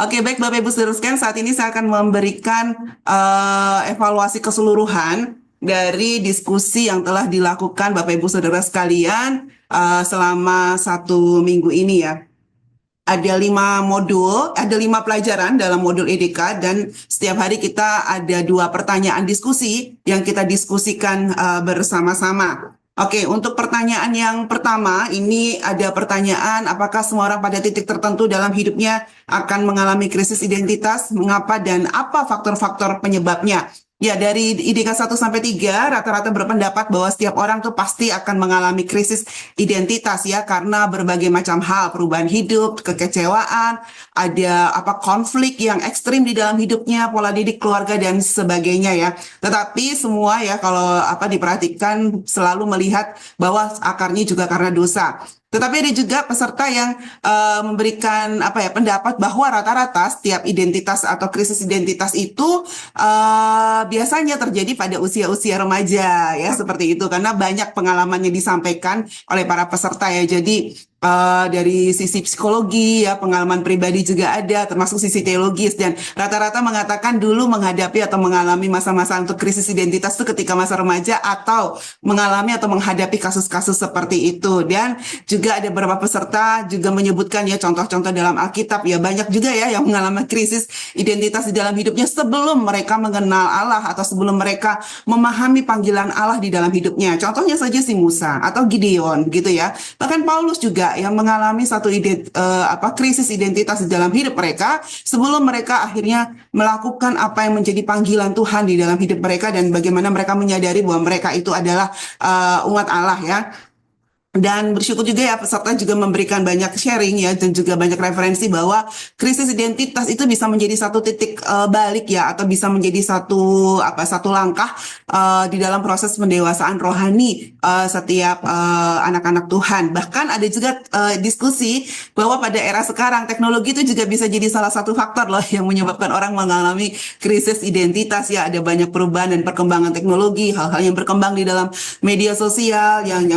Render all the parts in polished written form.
Oke, baik Bapak Ibu Saudara sekalian, saat ini saya akan memberikan evaluasi keseluruhan dari diskusi yang telah dilakukan Bapak Ibu Saudara sekalian selama 1 minggu ini ya. Ada 5 modul, ada 5 pelajaran dalam modul EDK dan setiap hari kita ada 2 pertanyaan diskusi yang kita diskusikan bersama-sama. Oke, untuk pertanyaan yang pertama, ini ada pertanyaan, apakah semua orang pada titik tertentu dalam hidupnya akan mengalami krisis identitas, mengapa dan apa faktor-faktor penyebabnya? Ya, dari IDK 1 sampai 3 rata-rata berpendapat bahwa setiap orang tuh pasti akan mengalami krisis identitas ya, karena berbagai macam hal, perubahan hidup, kekecewaan, ada konflik yang ekstrim di dalam hidupnya, pola didik keluarga dan sebagainya ya. Tetapi semua ya kalau diperhatikan selalu melihat bahwa akarnya juga karena dosa. Tetapi ada juga peserta yang memberikan pendapat bahwa rata-rata setiap identitas atau krisis identitas itu biasanya terjadi pada usia-usia remaja ya, seperti itu, karena banyak pengalamannya disampaikan oleh para peserta ya. Jadi dari sisi psikologi ya, pengalaman pribadi juga ada, termasuk sisi teologis, dan rata-rata mengatakan dulu menghadapi atau mengalami masa-masa untuk krisis identitas itu ketika masa remaja atau mengalami atau menghadapi kasus-kasus seperti itu. Dan juga ada beberapa peserta juga menyebutkan ya contoh-contoh dalam Alkitab ya, banyak juga ya yang mengalami krisis identitas di dalam hidupnya sebelum mereka mengenal Allah atau sebelum mereka memahami panggilan Allah di dalam hidupnya. Contohnya saja si Musa atau Gideon gitu ya. Bahkan Paulus juga yang mengalami satu krisis identitas di dalam hidup mereka sebelum mereka akhirnya melakukan apa yang menjadi panggilan Tuhan di dalam hidup mereka, dan bagaimana mereka menyadari bahwa mereka itu adalah umat Allah ya. Dan bersyukur juga ya peserta juga memberikan banyak sharing ya, dan juga banyak referensi bahwa krisis identitas itu bisa menjadi satu titik balik ya, atau bisa menjadi satu langkah di dalam proses pendewasaan rohani setiap anak-anak Tuhan. Bahkan ada juga diskusi bahwa pada era sekarang teknologi itu juga bisa jadi salah satu faktor loh yang menyebabkan orang mengalami krisis identitas ya. Ada banyak perubahan dan perkembangan teknologi, hal-hal yang berkembang di dalam media sosial yang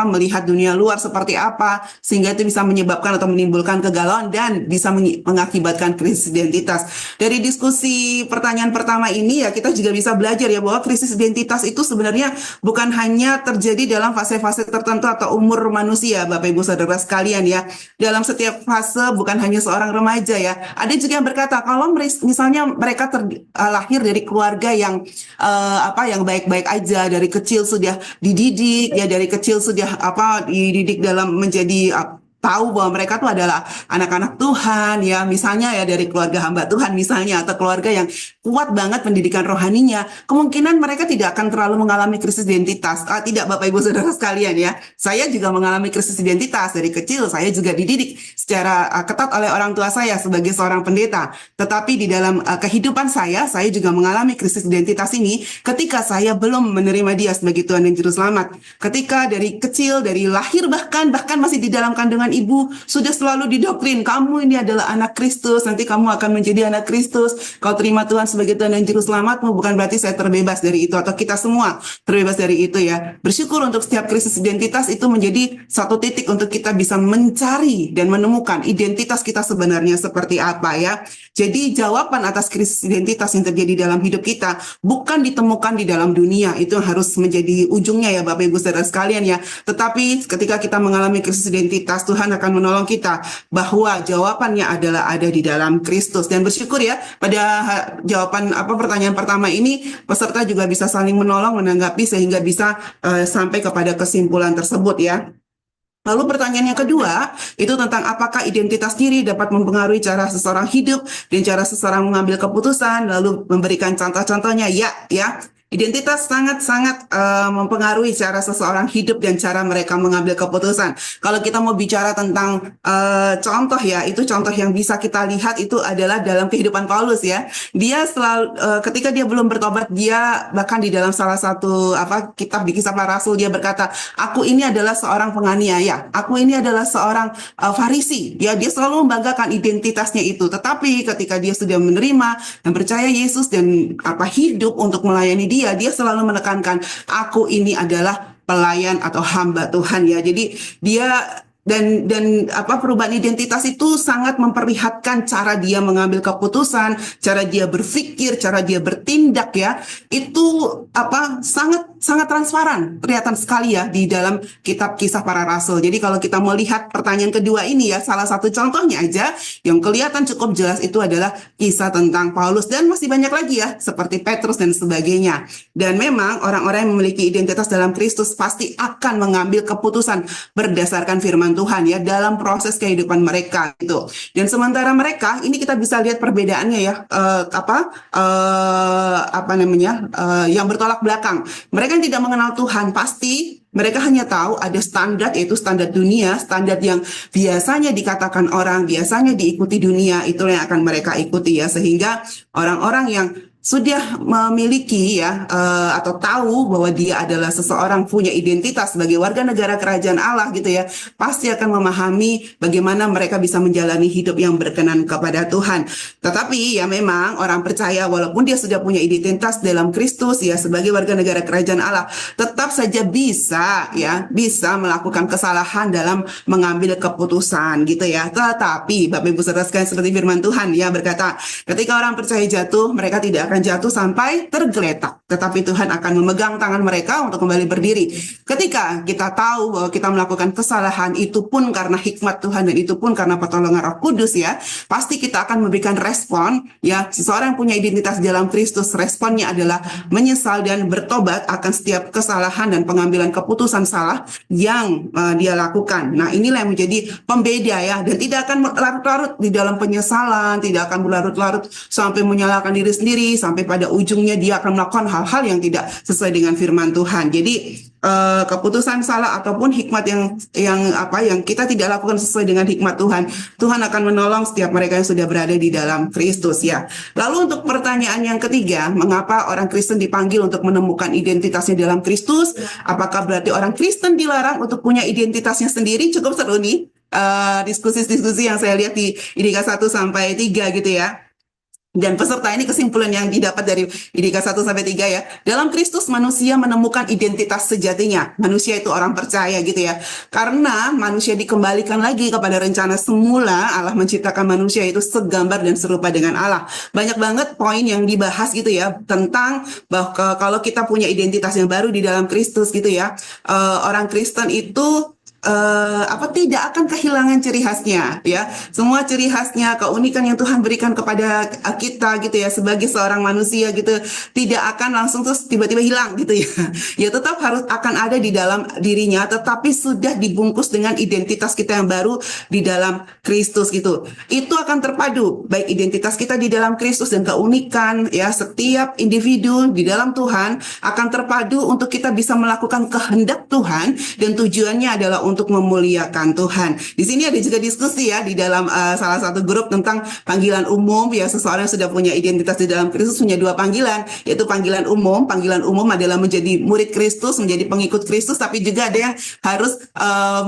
melihat dunia luar seperti apa, sehingga itu bisa menyebabkan atau menimbulkan kegalauan dan bisa mengakibatkan krisis identitas. Dari diskusi pertanyaan pertama ini ya, kita juga bisa belajar ya bahwa krisis identitas itu sebenarnya bukan hanya terjadi dalam fase-fase tertentu atau umur manusia, Bapak Ibu Saudara sekalian ya. Dalam setiap fase, bukan hanya seorang remaja ya. Ada juga yang berkata kalau misalnya mereka lahir dari keluarga yang yang baik-baik aja, dari kecil sudah dididik ya, dari kecil sudah dididik dalam menjadi tahu bahwa mereka tuh adalah anak-anak Tuhan ya, misalnya ya dari keluarga hamba Tuhan misalnya, atau keluarga yang kuat banget pendidikan rohaninya, kemungkinan mereka tidak akan terlalu mengalami krisis identitas. Tidak Bapak Ibu Saudara sekalian ya, saya juga mengalami krisis identitas dari kecil. Saya juga dididik secara ketat oleh orang tua saya sebagai seorang pendeta, tetapi di dalam kehidupan saya juga mengalami krisis identitas ini ketika saya belum menerima Dia sebagai Tuhan dan Juru Selamat. Ketika dari kecil, dari lahir bahkan masih di dalam kandungan ibu, sudah selalu didoktrin, kamu ini adalah anak Kristus, nanti kamu akan menjadi anak Kristus, kau terima Tuhan sebagai Tuhan dan Juru Selamatmu. Bukan berarti saya terbebas dari itu, atau kita semua terbebas dari itu ya. Bersyukur untuk setiap krisis identitas itu menjadi satu titik untuk kita bisa mencari dan menemukan identitas kita sebenarnya seperti apa ya. Jadi jawaban atas krisis identitas yang terjadi dalam hidup kita bukan ditemukan di dalam dunia, itu harus menjadi ujungnya ya Bapak Ibu Saudara sekalian ya. Tetapi ketika kita mengalami krisis identitas, Tuhan akan menolong kita bahwa jawabannya adalah ada di dalam Kristus. Dan bersyukur ya pada jawaban pertanyaan pertama ini, peserta juga bisa saling menolong, menanggapi, sehingga bisa sampai kepada kesimpulan tersebut ya. Lalu pertanyaan yang kedua, itu tentang apakah identitas diri dapat mempengaruhi cara seseorang hidup dan cara seseorang mengambil keputusan, lalu memberikan contoh-contohnya. Ya. Identitas sangat-sangat mempengaruhi cara seseorang hidup dan cara mereka mengambil keputusan. Kalau kita mau bicara tentang contoh ya, itu contoh yang bisa kita lihat itu adalah dalam kehidupan Paulus ya. Dia selalu ketika dia belum bertobat, dia bahkan di dalam salah satu kitab di Kisah Para Rasul, dia berkata, aku ini adalah seorang penganiaya, aku ini adalah seorang Farisi. Ya, dia selalu membanggakan identitasnya itu. Tetapi ketika dia sudah menerima dan percaya Yesus dan hidup untuk melayani dia selalu menekankan, aku ini adalah pelayan atau hamba Tuhan ya. Jadi dia dan apa perubahan identitas itu sangat memperlihatkan cara dia mengambil keputusan, cara dia berpikir, cara dia bertindak ya. Itu apa sangat sangat transparan, kelihatan sekali ya di dalam kitab Kisah Para Rasul. Jadi kalau kita melihat pertanyaan kedua ini ya, salah satu contohnya aja yang kelihatan cukup jelas itu adalah kisah tentang Paulus, dan masih banyak lagi ya seperti Petrus dan sebagainya. Dan memang orang-orang yang memiliki identitas dalam Kristus pasti akan mengambil keputusan berdasarkan firman Tuhan ya dalam proses kehidupan mereka itu. Dan sementara mereka ini kita bisa lihat perbedaannya ya yang bertolak belakang. Mereka yang tidak mengenal Tuhan pasti mereka hanya tahu ada standar, yaitu standar dunia, standar yang biasanya dikatakan orang, biasanya diikuti dunia, itulah yang akan mereka ikuti ya. Sehingga orang-orang yang sudah memiliki ya atau tahu bahwa dia adalah seseorang punya identitas sebagai warga negara kerajaan Allah gitu ya, pasti akan memahami bagaimana mereka bisa menjalani hidup yang berkenan kepada Tuhan. Tetapi ya memang orang percaya walaupun dia sudah punya identitas dalam Kristus ya sebagai warga negara kerajaan Allah, tetap saja bisa melakukan kesalahan dalam mengambil keputusan gitu ya. Tetapi Bapak Ibu Saudara sekalian, seperti firman Tuhan ya berkata, ketika orang percaya jatuh, mereka tidak akan jatuh sampai tergeletak, tetapi Tuhan akan memegang tangan mereka untuk kembali berdiri. Ketika kita tahu bahwa kita melakukan kesalahan, itu pun karena hikmat Tuhan dan itu pun karena pertolongan Roh Kudus ya, pasti kita akan memberikan respon ya. Seseorang yang punya identitas dalam Kristus, responnya adalah menyesal dan bertobat akan setiap kesalahan dan pengambilan keputusan salah yang dia lakukan. Nah, inilah yang menjadi pembeda ya, dan tidak akan larut-larut di dalam penyesalan, tidak akan berlarut-larut sampai menyalahkan diri sendiri, sampai pada ujungnya dia akan melakukan hal-hal yang tidak sesuai dengan firman Tuhan. Jadi keputusan salah ataupun hikmat yang kita tidak lakukan sesuai dengan hikmat Tuhan, Tuhan akan menolong setiap mereka yang sudah berada di dalam Kristus ya. Lalu untuk pertanyaan yang ketiga, mengapa orang Kristen dipanggil untuk menemukan identitasnya dalam Kristus? Apakah berarti orang Kristen dilarang untuk punya identitasnya sendiri? Cukup seru nih diskusi-diskusi yang saya lihat di IDK 1 sampai 3 gitu ya. Dan peserta ini kesimpulan yang didapat dari IDK 1 sampai 3 ya. Dalam Kristus manusia menemukan identitas sejatinya. Manusia itu orang percaya gitu ya. Karena manusia dikembalikan lagi kepada rencana semula Allah menciptakan manusia itu segambar dan serupa dengan Allah. Banyak banget poin yang dibahas gitu ya tentang bahwa kalau kita punya identitas yang baru di dalam Kristus gitu ya. Orang Kristen itu tidak akan kehilangan ciri khasnya ya. Semua ciri khasnya, keunikan yang Tuhan berikan kepada kita gitu ya sebagai seorang manusia gitu, tidak akan langsung terus tiba-tiba hilang gitu ya. Ya tetap harus akan ada di dalam dirinya, tetapi sudah dibungkus dengan identitas kita yang baru di dalam Kristus gitu. Itu akan terpadu baik identitas kita di dalam Kristus dan keunikan ya setiap individu di dalam Tuhan akan terpadu untuk kita bisa melakukan kehendak Tuhan, dan tujuannya adalah untuk memuliakan Tuhan. Di sini ada juga diskusi ya di dalam salah satu grup tentang panggilan umum ya. Seseorang yang sudah punya identitas di dalam Kristus punya dua panggilan, yaitu panggilan umum. Panggilan umum adalah menjadi murid Kristus, menjadi pengikut Kristus, tapi juga ada yang harus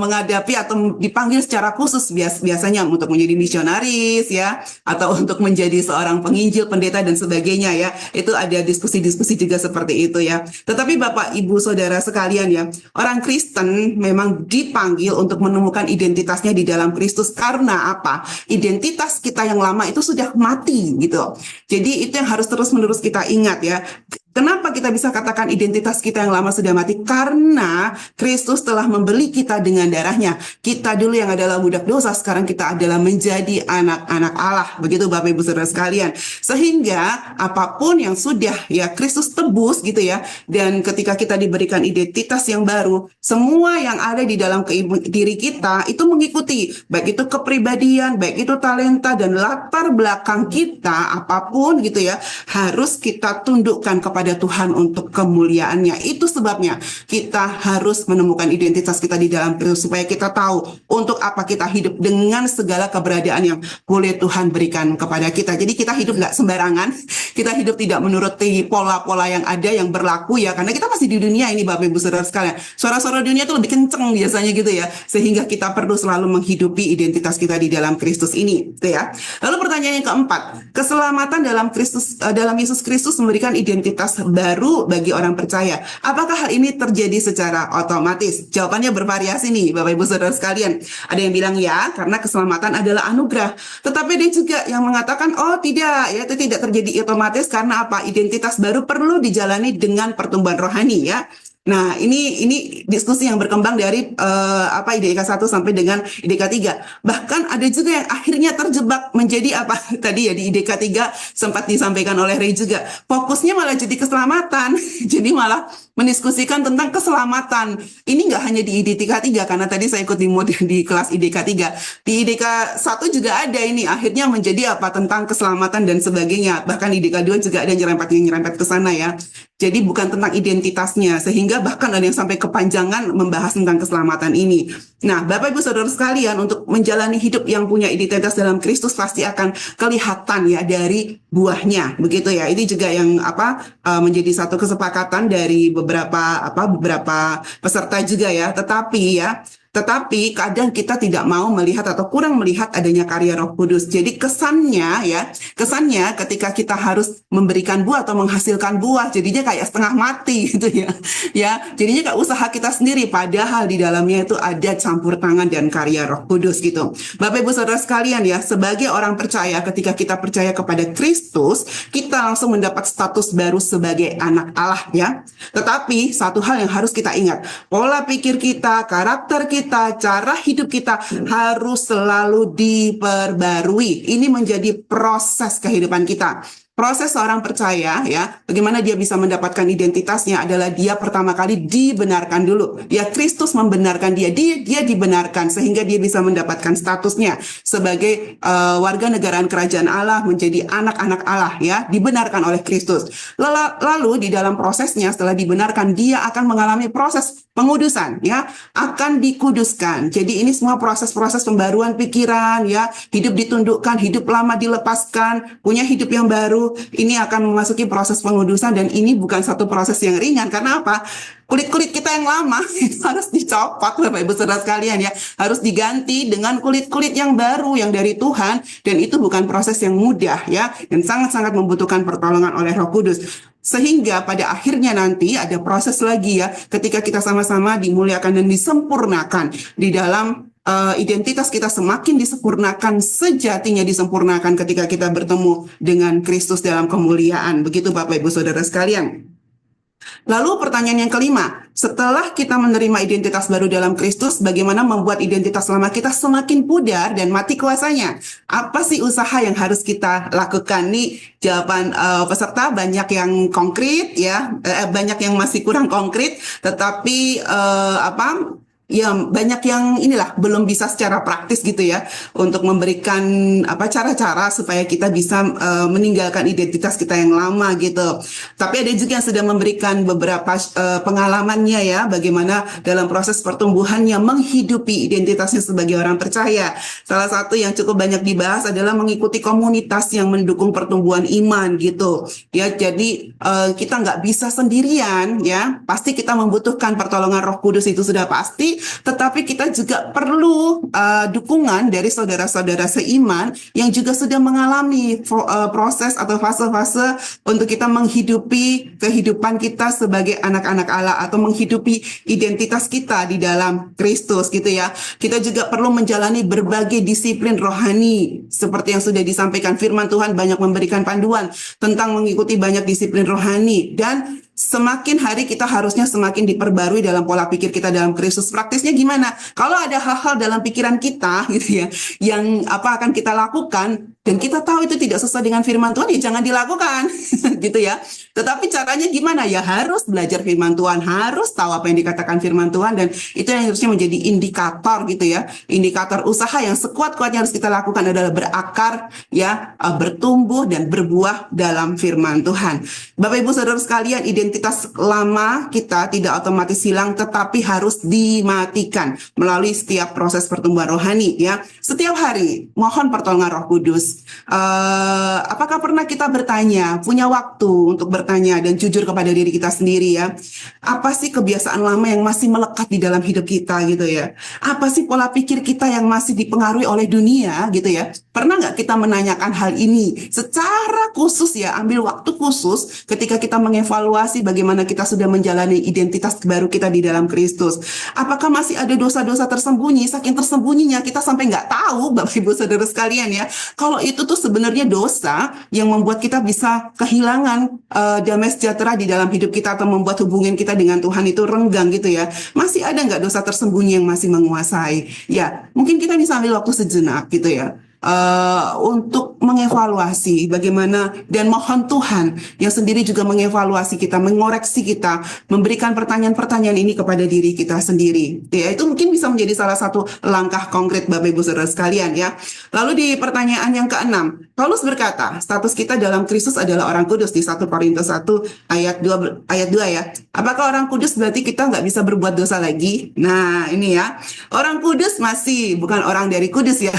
menghadapi atau dipanggil secara khusus biasanya untuk menjadi misionaris ya, atau untuk menjadi seorang penginjil, pendeta dan sebagainya ya. Itu ada diskusi-diskusi juga seperti itu ya. Tetapi Bapak Ibu Saudara sekalian ya, orang Kristen memang dipanggil untuk menemukan identitasnya di dalam Kristus. Karena apa? Identitas kita yang lama itu sudah mati gitu. Jadi itu yang harus terus-menerus kita ingat ya. Kenapa kita bisa katakan identitas kita yang lama sudah mati? Karena Kristus telah membeli kita dengan darahnya. Kita dulu yang adalah budak dosa, sekarang kita adalah menjadi anak-anak Allah. Begitu Bapak Ibu Saudara sekalian. Sehingga apapun yang sudah ya Kristus tebus gitu ya. Dan ketika kita diberikan identitas yang baru, semua yang ada di dalam diri kita itu mengikuti. Baik itu kepribadian, baik itu talenta dan latar belakang kita, apapun gitu ya, harus kita tundukkan kepada Tuhan untuk kemuliaannya. Itu sebabnya kita harus menemukan identitas kita di dalam Kristus supaya kita tahu untuk apa kita hidup dengan segala keberadaan yang boleh Tuhan berikan kepada kita. Jadi kita hidup nggak sembarangan, kita hidup tidak menuruti pola-pola yang ada yang berlaku ya, karena kita masih di dunia ini Bapak Ibu Saudara sekalian. Suara-suara dunia itu lebih kenceng biasanya gitu ya, sehingga kita perlu selalu menghidupi identitas kita di dalam Kristus ini gitu ya. Lalu pertanyaan yang keempat, keselamatan dalam Kristus, dalam Yesus Kristus memberikan identitas identitas baru bagi orang percaya. Apakah hal ini terjadi secara otomatis? Jawabannya bervariasi nih, Bapak Ibu Saudara sekalian. Ada yang bilang ya, karena keselamatan adalah anugerah. Tetapi ada juga yang mengatakan, oh tidak, ya itu tidak terjadi otomatis karena apa? Identitas baru perlu dijalani dengan pertumbuhan rohani ya. Nah, ini diskusi yang berkembang dari IDK 1 sampai dengan IDK 3. Bahkan ada juga yang akhirnya terjebak menjadi apa tadi ya di IDK 3 sempat disampaikan oleh Ray juga. Fokusnya malah jadi keselamatan. Jadi malah mendiskusikan tentang keselamatan. Ini nggak hanya di IDK 3 karena tadi saya ikut di kelas IDK 3. Di IDK 1 juga ada ini akhirnya menjadi apa tentang keselamatan dan sebagainya. Bahkan IDK 2 juga ada yang nyerempet ke sana ya. Jadi bukan tentang identitasnya, sehingga bahkan ada yang sampai kepanjangan membahas tentang keselamatan ini. Nah, Bapak Ibu Saudara sekalian, untuk menjalani hidup yang punya identitas dalam Kristus pasti akan kelihatan ya dari buahnya, begitu ya. Ini juga yang menjadi satu kesepakatan dari beberapa peserta juga ya. Tetapi kadang kita tidak mau melihat atau kurang melihat adanya karya Roh Kudus. Jadi kesannya ketika kita harus memberikan buah atau menghasilkan buah, jadinya kayak setengah mati gitu ya. Ya, jadinya kayak usaha kita sendiri, padahal di dalamnya itu ada campur tangan dan karya Roh Kudus gitu. Bapak Ibu Saudara sekalian ya, sebagai orang percaya, ketika kita percaya kepada Kristus, kita langsung mendapat status baru sebagai anak Allah ya. Tetapi satu hal yang harus kita ingat, pola pikir kita, karakter kita, cara hidup kita harus selalu diperbarui. Ini menjadi proses kehidupan kita. Proses seorang percaya ya, bagaimana dia bisa mendapatkan identitasnya adalah dia pertama kali dibenarkan dulu. Ya, Kristus membenarkan dia dibenarkan sehingga dia bisa mendapatkan statusnya sebagai warga negaraan kerajaan Allah, menjadi anak-anak Allah ya, dibenarkan oleh Kristus. Lalu di dalam prosesnya setelah dibenarkan dia akan mengalami proses pengudusan ya, akan dikuduskan. Jadi ini semua proses-proses pembaruan pikiran ya, hidup ditundukkan, hidup lama dilepaskan, punya hidup yang baru. Ini akan memasuki proses pengudusan dan ini bukan satu proses yang ringan. Karena apa? Kulit-kulit kita yang lama itu harus dicopot, Bapak Ibu Saudara sekalian ya. Harus diganti dengan kulit-kulit yang baru yang dari Tuhan, dan itu bukan proses yang mudah ya, dan sangat-sangat membutuhkan pertolongan oleh Roh Kudus. Sehingga pada akhirnya nanti ada proses lagi ya, ketika kita sama-sama dimuliakan dan disempurnakan di dalam identitas kita semakin disempurnakan, sejatinya disempurnakan ketika kita bertemu dengan Kristus dalam kemuliaan. Begitu Bapak Ibu Saudara sekalian. Lalu pertanyaan yang kelima, setelah kita menerima identitas baru dalam Kristus, bagaimana membuat identitas lama kita semakin pudar dan mati kuasanya? Apa sih usaha yang harus kita lakukan? Nih jawaban peserta banyak yang konkret ya, banyak yang masih kurang konkret, tetapi ya banyak yang belum bisa secara praktis gitu ya untuk memberikan cara-cara supaya kita bisa meninggalkan identitas kita yang lama gitu. Tapi ada juga yang sudah memberikan beberapa pengalamannya ya, bagaimana dalam proses pertumbuhannya menghidupi identitasnya sebagai orang percaya. Salah satu yang cukup banyak dibahas adalah mengikuti komunitas yang mendukung pertumbuhan iman gitu ya. Jadi kita nggak bisa sendirian ya, pasti kita membutuhkan pertolongan Roh Kudus, itu sudah pasti. Tetapi kita juga perlu dukungan dari saudara-saudara seiman yang juga sudah mengalami proses atau fase-fase untuk kita menghidupi kehidupan kita sebagai anak-anak Allah atau menghidupi identitas kita di dalam Kristus gitu ya. Kita juga perlu menjalani berbagai disiplin rohani seperti yang sudah disampaikan firman Tuhan, banyak memberikan panduan tentang mengikuti banyak disiplin rohani, dan semakin hari kita harusnya semakin diperbarui dalam pola pikir kita dalam Kristus. Praktisnya gimana? Kalau ada hal-hal dalam pikiran kita gitu ya, yang akan kita lakukan dan kita tahu itu tidak sesuai dengan firman Tuhan, ya jangan dilakukan gitu ya. Tetapi caranya gimana? Ya harus belajar firman Tuhan, harus tahu apa yang dikatakan firman Tuhan, dan itu yang harusnya menjadi indikator gitu ya. Indikator usaha yang sekuat-kuatnya harus kita lakukan adalah berakar ya, bertumbuh dan berbuah dalam firman Tuhan. Bapak Ibu Saudara sekalian, identitas lama kita tidak otomatis hilang, tetapi harus dimatikan melalui setiap proses pertumbuhan rohani ya. Setiap hari mohon pertolongan Roh Kudus. Apakah pernah kita bertanya, punya waktu untuk bertanya dan jujur kepada diri kita sendiri ya? Apa sih kebiasaan lama yang masih melekat di dalam hidup kita gitu ya? Apa sih pola pikir kita yang masih dipengaruhi oleh dunia gitu ya? Pernah nggak kita menanyakan hal ini secara khusus ya, ambil waktu khusus ketika kita mengevaluasi bagaimana kita sudah menjalani identitas baru kita di dalam Kristus. Apakah masih ada dosa-dosa tersembunyi, saking tersembunyinya kita sampai nggak tahu, Bapak Ibu Saudara sekalian ya, kalau itu tuh sebenarnya dosa yang membuat kita bisa kehilangan damai sejahtera di dalam hidup kita atau membuat hubungan kita dengan Tuhan itu renggang gitu ya. Masih ada nggak dosa tersembunyi yang masih menguasai? Ya, mungkin kita bisa ambil waktu sejenak gitu ya, untuk mengevaluasi bagaimana dan mohon Tuhan yang sendiri juga mengevaluasi kita, mengoreksi kita, memberikan pertanyaan-pertanyaan ini kepada diri kita sendiri. Ya, itu mungkin bisa menjadi salah satu langkah konkret Bapak Ibu Saudara sekalian ya. Lalu di pertanyaan yang keenam, Paulus berkata, status kita dalam Kristus adalah orang kudus di 1 Korintus 1 ayat 2 ya. Apakah orang kudus berarti kita nggak bisa berbuat dosa lagi? Nah, ini ya. Orang kudus masih bukan orang dari kudus ya.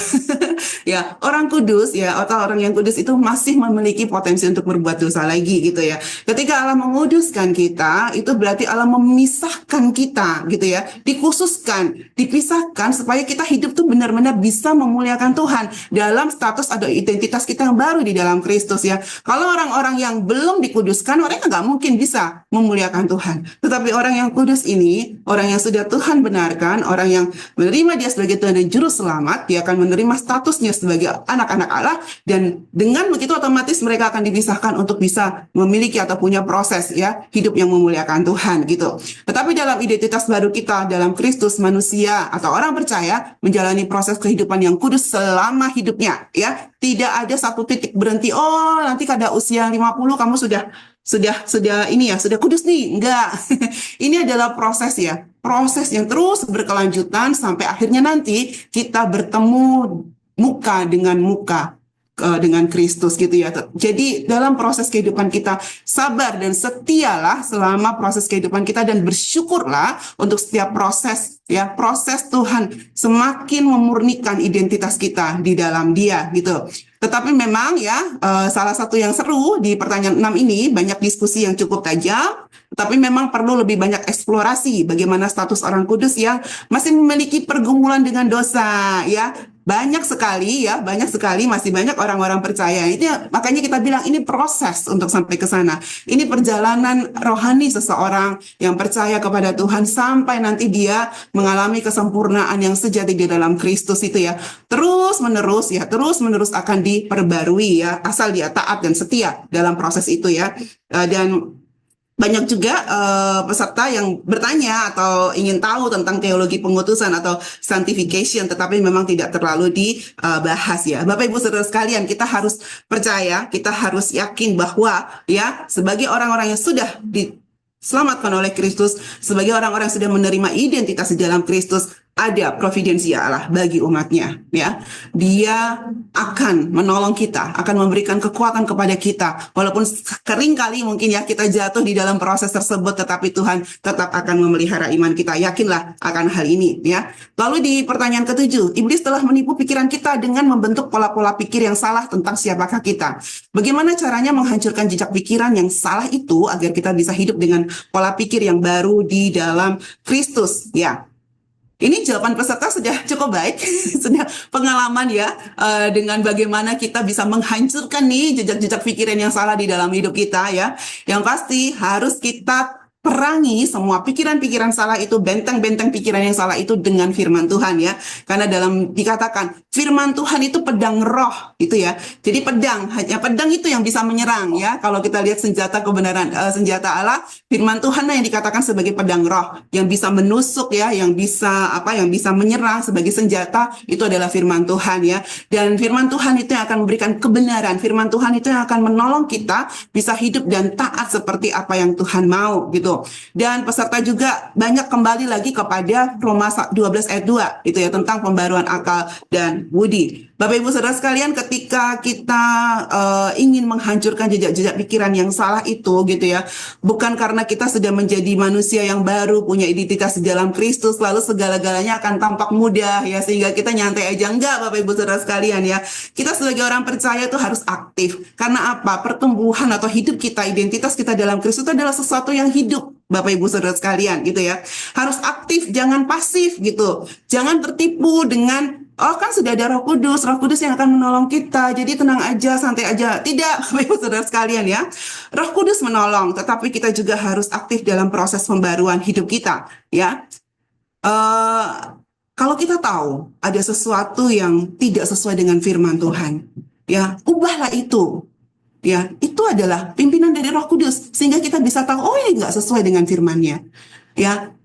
Ya, orang kudus ya atau orang yang kudus itu masih memiliki potensi untuk berbuat dosa lagi gitu ya. Ketika Allah menguduskan kita, itu berarti Allah memisahkan kita gitu ya, dikhususkan, dipisahkan supaya kita hidup tuh benar-benar bisa memuliakan Tuhan dalam status atau identitas kita yang baru di dalam Kristus ya. Kalau orang-orang yang belum dikuduskan, mereka nggak mungkin bisa memuliakan Tuhan. Tetapi orang yang kudus ini, orang yang sudah Tuhan benarkan, orang yang menerima Dia sebagai Tuhan dan Juru Selamat, dia akan menerima statusnya sebagai anak-anak Allah, dan dengan begitu otomatis mereka akan dipisahkan untuk bisa memiliki atau punya proses ya hidup yang memuliakan Tuhan gitu. Tetapi dalam identitas baru kita dalam Kristus, manusia atau orang percaya menjalani proses kehidupan yang kudus selama hidupnya ya. Tidak ada satu titik berhenti, oh nanti pada usia 50 kamu sudah ini ya, sudah kudus nih. Enggak. Ini adalah proses ya. Proses yang terus berkelanjutan sampai akhirnya nanti kita bertemu muka dengan muka dengan Kristus gitu ya. Jadi dalam proses kehidupan kita sabar dan setialah selama proses kehidupan kita, dan bersyukurlah untuk setiap proses ya, proses Tuhan semakin memurnikan identitas kita di dalam Dia gitu. Tetapi memang ya, salah satu yang seru di pertanyaan 6 ini, banyak diskusi yang cukup tajam, tapi memang perlu lebih banyak eksplorasi bagaimana status orang kudus yang masih memiliki pergumulan dengan dosa ya. Banyak sekali ya, banyak sekali, masih banyak orang-orang percaya. Itu makanya kita bilang ini proses untuk sampai ke sana. Ini perjalanan rohani seseorang yang percaya kepada Tuhan sampai nanti dia mengalami kesempurnaan yang sejati di dalam Kristus itu ya. Terus menerus ya, terus menerus akan diperbarui ya, asal dia taat dan setia dalam proses itu ya. Dan banyak juga peserta yang bertanya atau ingin tahu tentang teologi pengutusan atau sanctification, tetapi memang tidak terlalu dibahas ya. Bapak Ibu Saudara sekalian, kita harus percaya, kita harus yakin bahwa ya, sebagai orang-orang yang sudah diselamatkan oleh Kristus, sebagai orang-orang yang sudah menerima identitas di dalam Kristus, ada providensi Allah bagi umatnya ya. Dia akan menolong kita, akan memberikan kekuatan kepada kita, walaupun kering kali mungkin ya kita jatuh di dalam proses tersebut, tetapi Tuhan tetap akan memelihara iman kita. Yakinlah akan hal ini ya. Lalu di pertanyaan ke-7, iblis telah menipu pikiran kita dengan membentuk pola-pola pikir yang salah tentang siapakah kita. Bagaimana caranya menghancurkan jejak pikiran yang salah itu agar kita bisa hidup dengan pola pikir yang baru di dalam Kristus ya. Ini jawaban peserta sudah cukup baik, sudah pengalaman ya, dengan bagaimana kita bisa menghancurkan nih jejak-jejak pikiran yang salah di dalam hidup kita ya. Yang pasti harus kita perangi semua pikiran-pikiran salah itu, benteng-benteng pikiran yang salah itu dengan firman Tuhan ya. Karena dalam dikatakan firman Tuhan itu pedang roh itu ya. Jadi pedang, hanya pedang itu yang bisa menyerang ya. Kalau kita lihat senjata kebenaran, senjata Allah, firman Tuhan yang dikatakan sebagai pedang roh yang bisa menusuk ya, yang bisa yang bisa menyerang sebagai senjata, itu adalah firman Tuhan ya. Dan firman Tuhan itu yang akan memberikan kebenaran, firman Tuhan itu yang akan menolong kita bisa hidup dan taat seperti apa yang Tuhan mau gitu. Dan peserta juga banyak kembali lagi kepada Roma 12 ayat 2 itu ya, tentang pembaruan akal dan budi. Bapak Ibu Saudara sekalian, ketika kita ingin menghancurkan jejak-jejak pikiran yang salah itu gitu ya, bukan karena kita sudah menjadi manusia yang baru, punya identitas di dalam Kristus, lalu segala-galanya akan tampak mudah ya, sehingga kita nyantai aja. Enggak, Bapak Ibu Saudara sekalian ya. Kita sebagai orang percaya itu harus aktif. Karena apa? Pertumbuhan atau hidup kita, identitas kita dalam Kristus itu adalah sesuatu yang hidup, Bapak Ibu Saudara sekalian gitu ya. Harus aktif, jangan pasif gitu. Jangan tertipu dengan oh kan sudah ada Roh Kudus yang akan menolong kita, jadi tenang aja, santai aja. Tidak, Bapak Ibu Saudara sekalian ya. Roh Kudus menolong, tetapi kita juga harus aktif dalam proses pembaruan hidup kita, ya. Eh, Kalau kita tahu ada sesuatu yang tidak sesuai dengan firman Tuhan, ya, ubahlah itu. Ya, itu adalah pimpinan dari Roh Kudus sehingga kita bisa tahu, oh ini nggak sesuai dengan firman-Nya. Ya,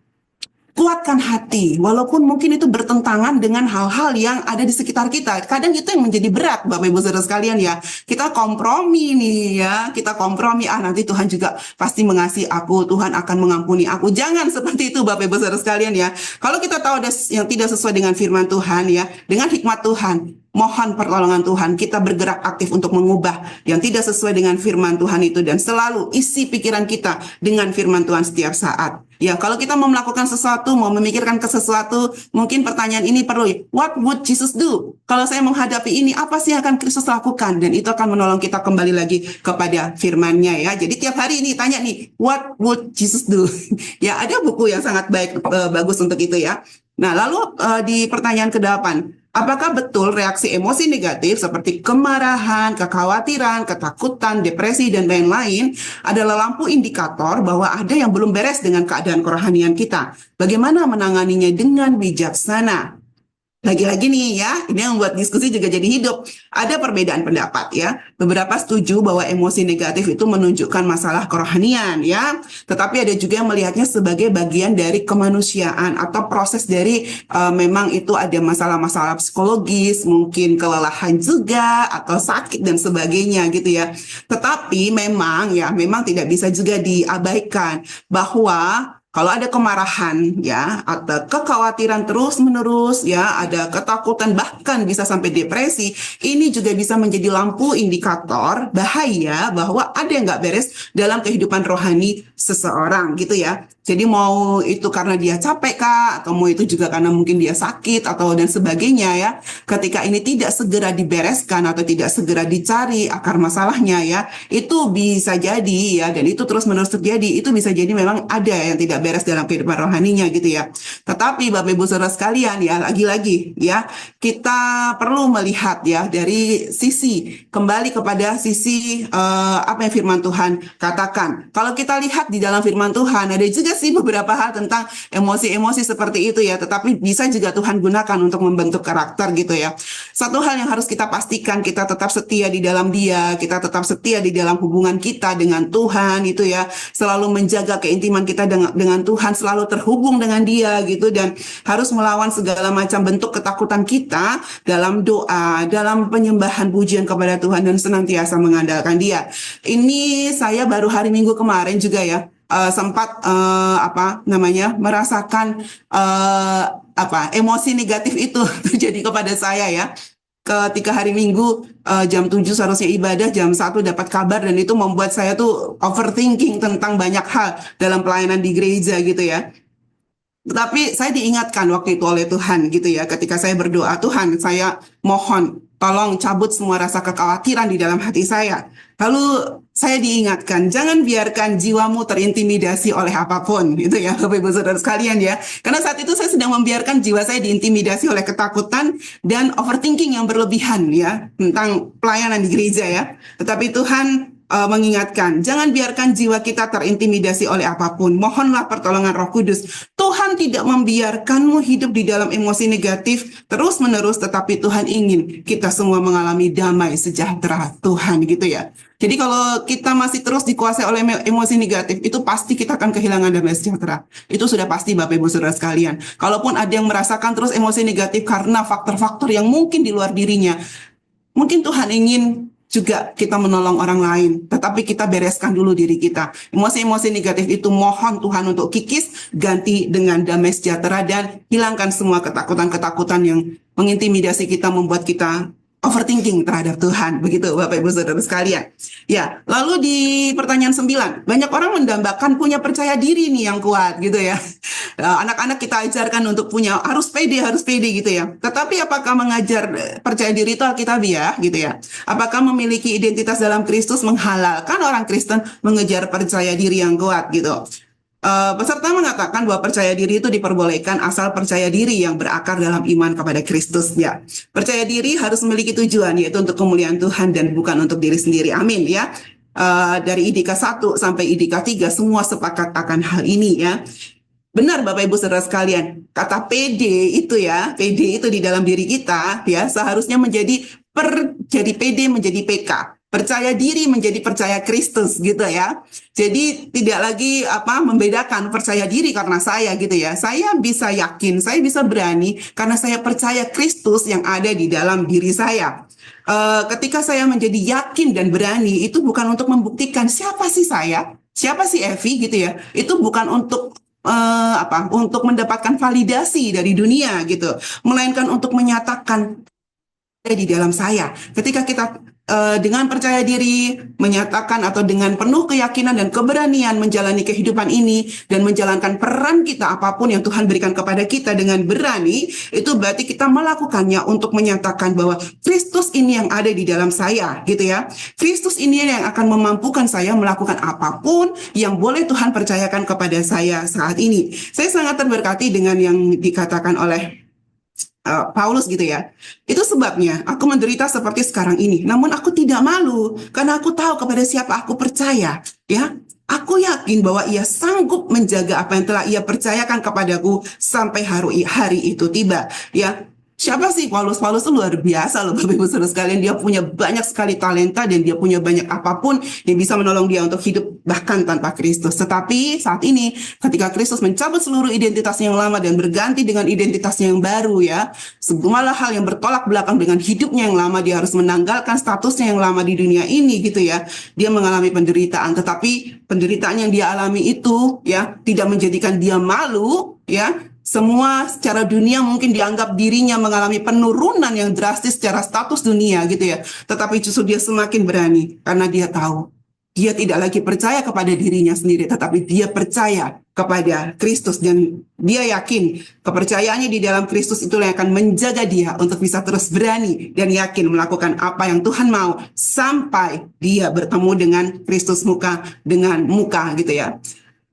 kuatkan hati, walaupun mungkin itu bertentangan dengan hal-hal yang ada di sekitar kita. Kadang itu yang menjadi berat, Bapak Ibu Saudara sekalian ya. Kita kompromi nih ya, kita kompromi, nanti Tuhan juga pasti mengasihi aku, Tuhan akan mengampuni aku. Jangan seperti itu Bapak Ibu Saudara sekalian ya. Kalau kita tahu ada yang tidak sesuai dengan firman Tuhan ya, dengan hikmat Tuhan, mohon pertolongan Tuhan, kita bergerak aktif untuk mengubah yang tidak sesuai dengan firman Tuhan itu dan selalu isi pikiran kita dengan firman Tuhan setiap saat. Ya, kalau kita mau melakukan sesuatu, mau memikirkan ke sesuatu, mungkin pertanyaan ini perlu, what would Jesus do? Kalau saya menghadapi ini, apa sih yang akan Kristus lakukan? Dan itu akan menolong kita kembali lagi kepada firman-Nya ya. Jadi tiap hari ini tanya nih, what would Jesus do? Ya, ada buku yang sangat baik, bagus untuk itu ya. Nah, lalu di pertanyaan ke-8, apakah betul reaksi emosi negatif seperti kemarahan, kekhawatiran, ketakutan, depresi, dan lain-lain adalah lampu indikator bahwa ada yang belum beres dengan keadaan kerohanian kita? Bagaimana menanganinya dengan bijaksana? Lagi-lagi nih ya, ini yang membuat diskusi juga jadi hidup. Ada perbedaan pendapat ya. Beberapa setuju bahwa emosi negatif itu menunjukkan masalah kerohanian ya. Tetapi ada juga yang melihatnya sebagai bagian dari kemanusiaan atau proses dari memang itu ada masalah-masalah psikologis, mungkin kelelahan juga atau sakit dan sebagainya gitu ya. Tetapi memang tidak bisa juga diabaikan bahwa kalau ada kemarahan ya, ada kekhawatiran terus-menerus ya, ada ketakutan bahkan bisa sampai depresi, ini juga bisa menjadi lampu indikator bahaya bahwa ada yang nggak beres dalam kehidupan rohani seseorang gitu ya. Jadi mau itu karena dia capek kah, atau mau itu juga karena mungkin dia sakit atau dan sebagainya ya. Ketika ini tidak segera dibereskan atau tidak segera dicari akar masalahnya ya, itu bisa jadi ya, dan itu terus-menerus terjadi, itu bisa jadi memang ada yang tidak beres dalam kehidupan rohaninya gitu ya. Tetapi Bapak Ibu Saudara sekalian ya, lagi-lagi ya, kita perlu melihat ya dari sisi, kembali kepada sisi apa yang firman Tuhan katakan. Kalau kita lihat di dalam firman Tuhan, ada juga sih beberapa hal tentang emosi-emosi seperti itu ya, tetapi bisa juga Tuhan gunakan untuk membentuk karakter gitu ya. Satu hal yang harus kita pastikan, kita tetap setia di dalam Dia, kita tetap setia di dalam hubungan kita dengan Tuhan itu ya, selalu menjaga keintiman kita dengan Tuhan, selalu terhubung dengan Dia gitu, dan harus melawan segala macam bentuk ketakutan kita dalam doa, dalam penyembahan pujian kepada Tuhan, dan senantiasa mengandalkan Dia. Ini saya baru hari Minggu kemarin juga ya, sempat merasakan emosi negatif itu terjadi kepada saya ya. Ketika hari Minggu jam 7 seharusnya ibadah, jam 1 dapat kabar, dan itu membuat saya tuh overthinking tentang banyak hal dalam pelayanan di gereja gitu ya. Tetapi saya diingatkan waktu itu oleh Tuhan gitu ya, ketika saya berdoa, Tuhan saya mohon tolong cabut semua rasa kekhawatiran di dalam hati saya. Lalu saya diingatkan, jangan biarkan jiwamu terintimidasi oleh apapun gitu ya Bapak Ibu Saudara sekalian ya. Karena saat itu saya sedang membiarkan jiwa saya diintimidasi oleh ketakutan dan overthinking yang berlebihan ya tentang pelayanan di gereja ya. Tetapi Tuhan mengingatkan, jangan biarkan jiwa kita terintimidasi oleh apapun. Mohonlah pertolongan Roh Kudus. Tuhan tidak membiarkanmu hidup di dalam emosi negatif terus-menerus, tetapi Tuhan ingin kita semua mengalami damai sejahtera Tuhan gitu ya. Jadi kalau kita masih terus dikuasai oleh emosi negatif, itu pasti kita akan kehilangan damai sejahtera. Itu sudah pasti Bapak Ibu Saudara sekalian. Kalaupun ada yang merasakan terus emosi negatif karena faktor-faktor yang mungkin di luar dirinya, mungkin Tuhan ingin juga kita menolong orang lain, tetapi kita bereskan dulu diri kita. Emosi-emosi negatif itu mohon Tuhan untuk kikis, ganti dengan damai sejahtera, dan hilangkan semua ketakutan-ketakutan yang mengintimidasi kita, membuat kita overthinking terhadap Tuhan. Begitu Bapak Ibu Saudara sekalian. Ya, lalu di pertanyaan 9, banyak orang mendambakan punya percaya diri nih yang kuat gitu ya. Anak-anak kita ajarkan untuk punya harus pede gitu ya. Tetapi apakah mengajar percaya diri itu alkitabiah gitu ya? Apakah memiliki identitas dalam Kristus menghalalkan orang Kristen mengejar percaya diri yang kuat gitu? Peserta mengatakan bahwa percaya diri itu diperbolehkan asal percaya diri yang berakar dalam iman kepada Kristus. Ya, percaya diri harus memiliki tujuan, yaitu untuk kemuliaan Tuhan dan bukan untuk diri sendiri. Amin ya. Dari IDK 1 sampai IDK 3 semua sepakat akan hal ini ya. Benar Bapak Ibu Saudara sekalian, kata PD itu ya, PD itu di dalam diri kita ya seharusnya jadi PD menjadi PK. Percaya diri menjadi percaya Kristus gitu ya. Jadi tidak lagi membedakan percaya diri karena saya gitu ya. Saya bisa yakin, saya bisa berani karena saya percaya Kristus yang ada di dalam diri saya. Ketika saya menjadi yakin dan berani itu bukan untuk membuktikan siapa sih saya, siapa sih Evi gitu ya. Itu bukan untuk mendapatkan validasi dari dunia gitu, melainkan untuk menyatakan di dalam saya. Ketika kita dengan percaya diri menyatakan atau dengan penuh keyakinan dan keberanian menjalani kehidupan ini dan menjalankan peran kita apapun yang Tuhan berikan kepada kita dengan berani, itu berarti kita melakukannya untuk menyatakan bahwa Kristus ini yang ada di dalam saya gitu ya. Kristus ini yang akan memampukan saya melakukan apapun yang boleh Tuhan percayakan kepada saya saat ini. Saya sangat terberkati dengan yang dikatakan oleh Paulus gitu ya. Itu sebabnya aku menderita seperti sekarang ini. Namun aku tidak malu karena aku tahu kepada siapa aku percaya. Ya, aku yakin bahwa ia sanggup menjaga apa yang telah ia percayakan kepadaku sampai hari itu tiba. Ya, siapa sih Paulus? Paulus itu luar biasa loh Bapak Ibu Saudara sekalian. Dia punya banyak sekali talenta dan dia punya banyak apapun yang bisa menolong dia untuk hidup bahkan tanpa Kristus. Tetapi saat ini ketika Kristus mencabut seluruh identitasnya yang lama dan berganti dengan identitasnya yang baru ya, segala hal yang bertolak belakang dengan hidupnya yang lama, dia harus menanggalkan statusnya yang lama di dunia ini gitu ya. Dia mengalami penderitaan, tetapi penderitaan yang dia alami itu ya tidak menjadikan dia malu ya. Semua secara dunia mungkin dianggap dirinya mengalami penurunan yang drastis secara status dunia gitu ya. Tetapi justru dia semakin berani karena dia tahu dia tidak lagi percaya kepada dirinya sendiri, tetapi dia percaya kepada Kristus dan dia yakin kepercayaannya di dalam Kristus itulah yang akan menjaga dia untuk bisa terus berani dan yakin melakukan apa yang Tuhan mau sampai dia bertemu dengan Kristus muka dengan muka gitu ya.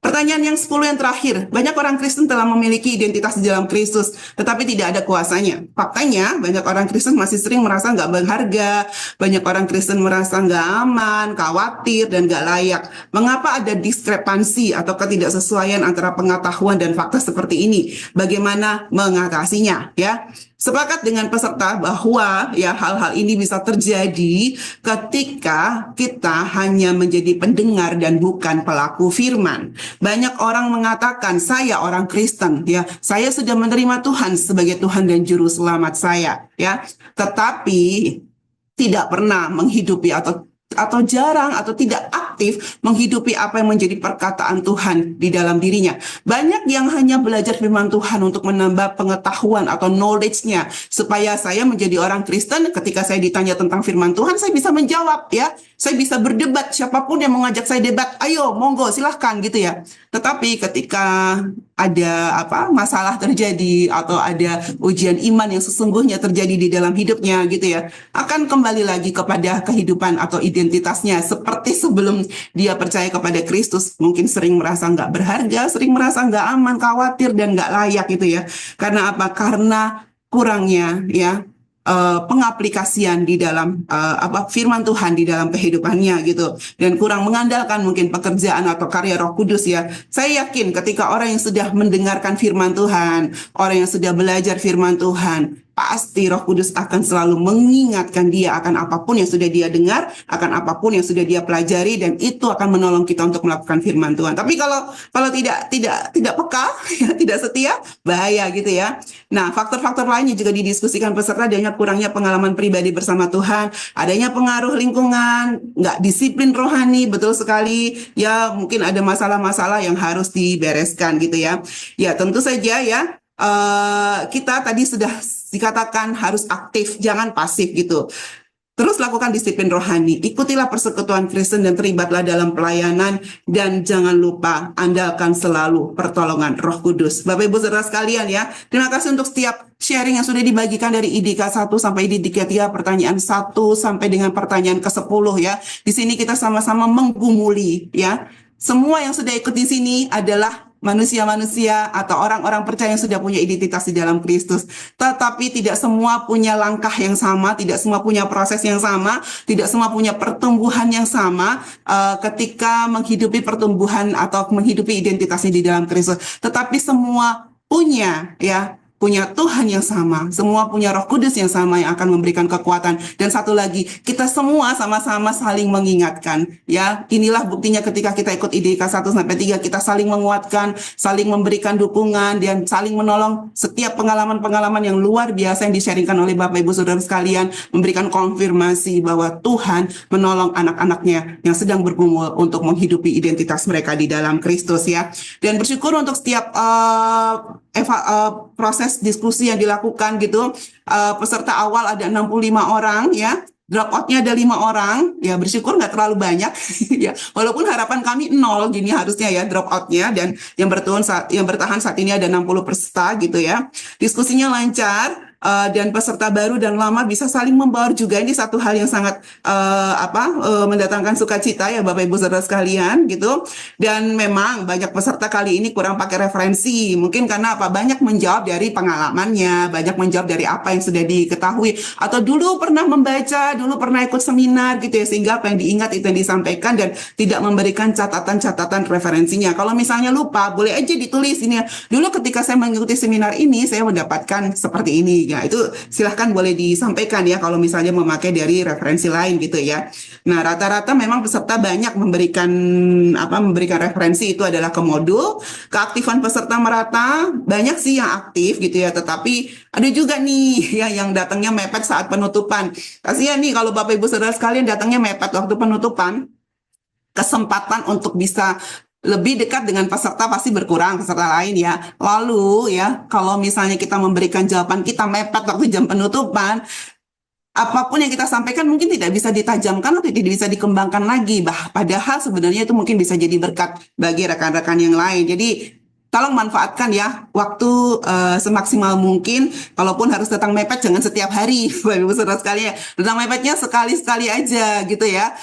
Pertanyaan yang 10 yang terakhir, banyak orang Kristen telah memiliki identitas di dalam Kristus, tetapi tidak ada kuasanya. Faktanya, banyak orang Kristen masih sering merasa nggak berharga, banyak orang Kristen merasa nggak aman, khawatir, dan nggak layak. Mengapa ada diskrepansi atau ketidaksesuaian antara pengetahuan dan fakta seperti ini? Bagaimana mengatasinya? Ya, sepakat dengan peserta bahwa ya hal-hal ini bisa terjadi ketika kita hanya menjadi pendengar dan bukan pelaku firman. Banyak orang mengatakan saya orang Kristen ya, saya sudah menerima Tuhan sebagai Tuhan dan juru selamat saya ya, tetapi tidak pernah menghidupi atau jarang atau tidak aktif menghidupi apa yang menjadi perkataan Tuhan di dalam dirinya. Banyak yang hanya belajar firman Tuhan untuk menambah pengetahuan atau knowledge-nya supaya saya menjadi orang Kristen. Ketika saya ditanya tentang firman Tuhan, saya bisa menjawab ya. Saya bisa berdebat, siapapun yang mengajak saya debat, ayo monggo silahkan gitu ya. Tetapi ketika ada masalah terjadi atau ada ujian iman yang sesungguhnya terjadi di dalam hidupnya gitu ya, akan kembali lagi kepada kehidupan atau identitasnya seperti sebelum dia percaya kepada Kristus. Mungkin sering merasa nggak berharga, sering merasa nggak aman, khawatir dan nggak layak gitu ya. Karena apa? Karena kurangnya ya pengaplikasian di dalam firman Tuhan di dalam kehidupannya gitu, dan kurang mengandalkan mungkin pekerjaan atau karya Roh Kudus ya. Saya yakin ketika orang yang sudah mendengarkan firman Tuhan, orang yang sudah belajar firman Tuhan, pasti Roh Kudus akan selalu mengingatkan dia akan apapun yang sudah dia dengar, akan apapun yang sudah dia pelajari, dan itu akan menolong kita untuk melakukan firman Tuhan. Tapi kalau tidak peka, ya, tidak setia, bahaya gitu ya. Nah, faktor-faktor lainnya juga didiskusikan peserta, adanya kurangnya pengalaman pribadi bersama Tuhan, adanya pengaruh lingkungan, nggak disiplin rohani, betul sekali. Ya, mungkin ada masalah-masalah yang harus dibereskan gitu ya. Ya, tentu saja ya. Kita tadi sudah dikatakan harus aktif, jangan pasif gitu. Terus lakukan disiplin rohani, ikutilah persekutuan Kristen dan terlibatlah dalam pelayanan, dan jangan lupa andalkan selalu pertolongan Roh Kudus. Bapak Ibu Saudara sekalian ya, terima kasih untuk setiap sharing yang sudah dibagikan dari IDK 1 sampai IDK 3, pertanyaan 1 sampai dengan pertanyaan ke-10 ya. Di sini kita sama-sama menggumuli ya. semua yang sudah ikut di sini adalah manusia-manusia atau orang-orang percaya yang sudah punya identitas di dalam Kristus. Tetapi tidak semua punya langkah yang sama, tidak semua punya proses yang sama, tidak semua punya pertumbuhan yang sama ketika menghidupi pertumbuhan atau menghidupi identitasnya di dalam Kristus. Tetapi semua punya Tuhan yang sama, semua punya Roh Kudus yang sama yang akan memberikan kekuatan. Dan satu lagi, kita semua sama-sama saling mengingatkan, ya. Inilah buktinya ketika kita ikut IDK 1 sampai 3, kita saling menguatkan, saling memberikan dukungan dan saling menolong. Setiap pengalaman-pengalaman yang luar biasa yang di-sharingkan oleh Bapak Ibu Saudara sekalian memberikan konfirmasi bahwa Tuhan menolong anak-anaknya yang sedang bergumul untuk menghidupi identitas mereka di dalam Kristus, ya. Dan bersyukur untuk setiap proses diskusi yang dilakukan gitu. Peserta awal ada 65 orang, ya. Dropout-nya ada 5 orang, ya. Bersyukur nggak terlalu banyak, ya. Walaupun harapan kami 0 gini harusnya, ya, dropout-nya. Dan yang bertahan saat ini ada 60 peserta gitu, ya. Diskusinya lancar. Dan peserta baru dan lama bisa saling membaur juga. Ini satu hal yang sangat mendatangkan sukacita, ya, Bapak Ibu Saudara sekalian gitu. Dan memang banyak peserta kali ini kurang pakai referensi, mungkin karena apa, banyak menjawab dari pengalamannya, banyak menjawab dari apa yang sudah diketahui, atau dulu pernah membaca, dulu pernah ikut seminar gitu, ya, sehingga apa yang diingat itu yang disampaikan dan tidak memberikan catatan-catatan referensinya. Kalau misalnya lupa, boleh aja ditulis ini, dulu ketika saya mengikuti seminar ini saya mendapatkan seperti ini. Ya, itu silahkan boleh disampaikan, ya, kalau misalnya memakai dari referensi lain gitu, ya. Nah, rata-rata memang peserta banyak memberikan referensi itu adalah ke modul. Keaktifan peserta merata, banyak sih yang aktif gitu, ya, tetapi ada juga nih ya yang datangnya mepet saat penutupan. Kasihan nih kalau Bapak Ibu Saudara sekalian datangnya mepet waktu penutupan. Kesempatan untuk bisa lebih dekat dengan peserta pasti berkurang, peserta lain, ya. Lalu, ya, kalau misalnya kita memberikan jawaban kita mepet waktu jam penutupan, apapun yang kita sampaikan mungkin tidak bisa ditajamkan atau tidak bisa dikembangkan lagi. Padahal sebenarnya itu mungkin bisa jadi berkat bagi rekan-rekan yang lain. Jadi tolong manfaatkan, ya, waktu semaksimal mungkin. Kalaupun harus datang mepet, jangan setiap hari, Bapak Ibu Saudara sekalian. Datang mepetnya sekali-sekali aja gitu, ya,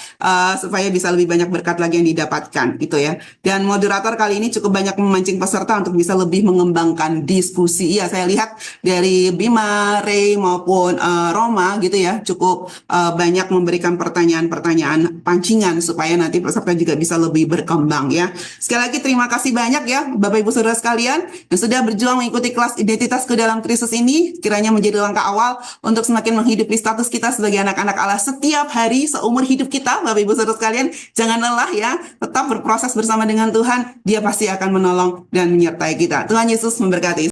supaya bisa lebih banyak berkat lagi yang didapatkan gitu, ya. Dan moderator kali ini cukup banyak memancing peserta untuk bisa lebih mengembangkan diskusi. Iya, saya lihat dari Bima, Ray maupun Roma gitu, ya, cukup banyak memberikan pertanyaan-pertanyaan pancingan supaya nanti peserta juga bisa lebih berkembang, ya. Sekali lagi terima kasih banyak, ya, Bapak Ibu Saudara sekalian yang sudah berjuang mengikuti kelas identitas ke dalam Kristus ini. Kiranya menjadi langkah awal untuk semakin menghidupi status kita sebagai anak-anak Allah setiap hari seumur hidup kita. Bapak Ibu Saudara sekalian, jangan lelah, ya, tetap berproses bersama dengan Tuhan. Dia pasti akan menolong dan menyertai kita. Tuhan Yesus memberkati.